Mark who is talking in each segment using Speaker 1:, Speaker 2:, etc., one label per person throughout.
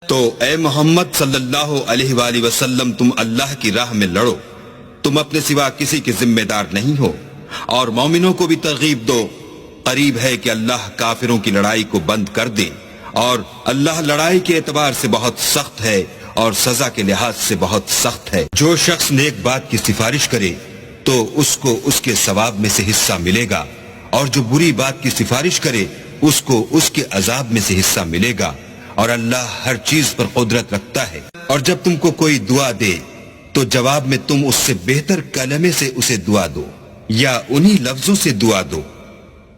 Speaker 1: تو اے محمد صلی اللہ علیہ وآلہ وسلم تم اللہ کی راہ میں لڑو، تم اپنے سوا کسی کے ذمہ دار نہیں ہو، اور مومنوں کو بھی ترغیب دو، قریب ہے کہ اللہ کافروں کی لڑائی کو بند کر دے، اور اللہ لڑائی کے اعتبار سے بہت سخت ہے اور سزا کے لحاظ سے بہت سخت ہے۔ جو شخص نیک بات کی سفارش کرے تو اس کو اس کے ثواب میں سے حصہ ملے گا، اور جو بری بات کی سفارش کرے اس کو اس کے عذاب میں سے حصہ ملے گا، اور اللہ ہر چیز پر قدرت رکھتا ہے۔ اور جب تم کو کوئی دعا دے تو جواب میں تم اس سے بہتر کلمے سے اسے دعا دو یا انہی لفظوں سے دعا دو،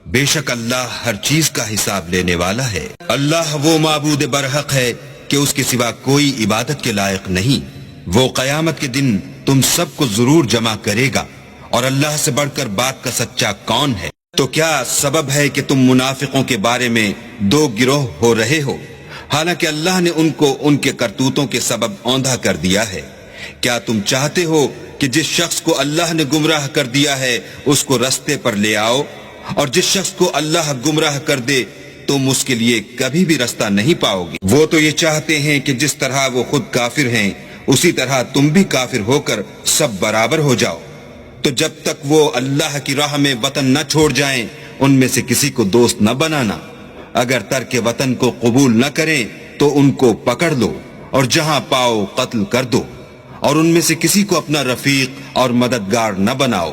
Speaker 1: بے شک اللہ ہر چیز کا حساب لینے والا ہے۔ اللہ وہ معبود برحق ہے کہ اس کے سوا کوئی عبادت کے لائق نہیں، وہ قیامت کے دن تم سب کو ضرور جمع کرے گا، اور اللہ سے بڑھ کر بات کا سچا کون ہے؟ تو کیا سبب ہے کہ تم منافقوں کے بارے میں دو گروہ ہو رہے ہو، حالانکہ اللہ نے ان کو ان کے کرتوتوں کے سبب اوندھا کر دیا ہے؟ کیا تم چاہتے ہو کہ جس شخص کو اللہ نے گمراہ کر دیا ہے اس کو رستے پر لے آؤ، اور جس شخص کو اللہ گمراہ کر دے تم اس کے لیے کبھی بھی رستہ نہیں پاؤ گے؟ وہ تو یہ چاہتے ہیں کہ جس طرح وہ خود کافر ہیں اسی طرح تم بھی کافر ہو کر سب برابر ہو جاؤ۔ تو جب تک وہ اللہ کی راہ میں وطن نہ چھوڑ جائیں ان میں سے کسی کو دوست نہ بنانا، اگر ترک وطن کو قبول نہ کریں تو ان کو پکڑ لو اور جہاں پاؤ قتل کر دو، اور ان میں سے کسی کو اپنا رفیق اور مددگار نہ بناؤ۔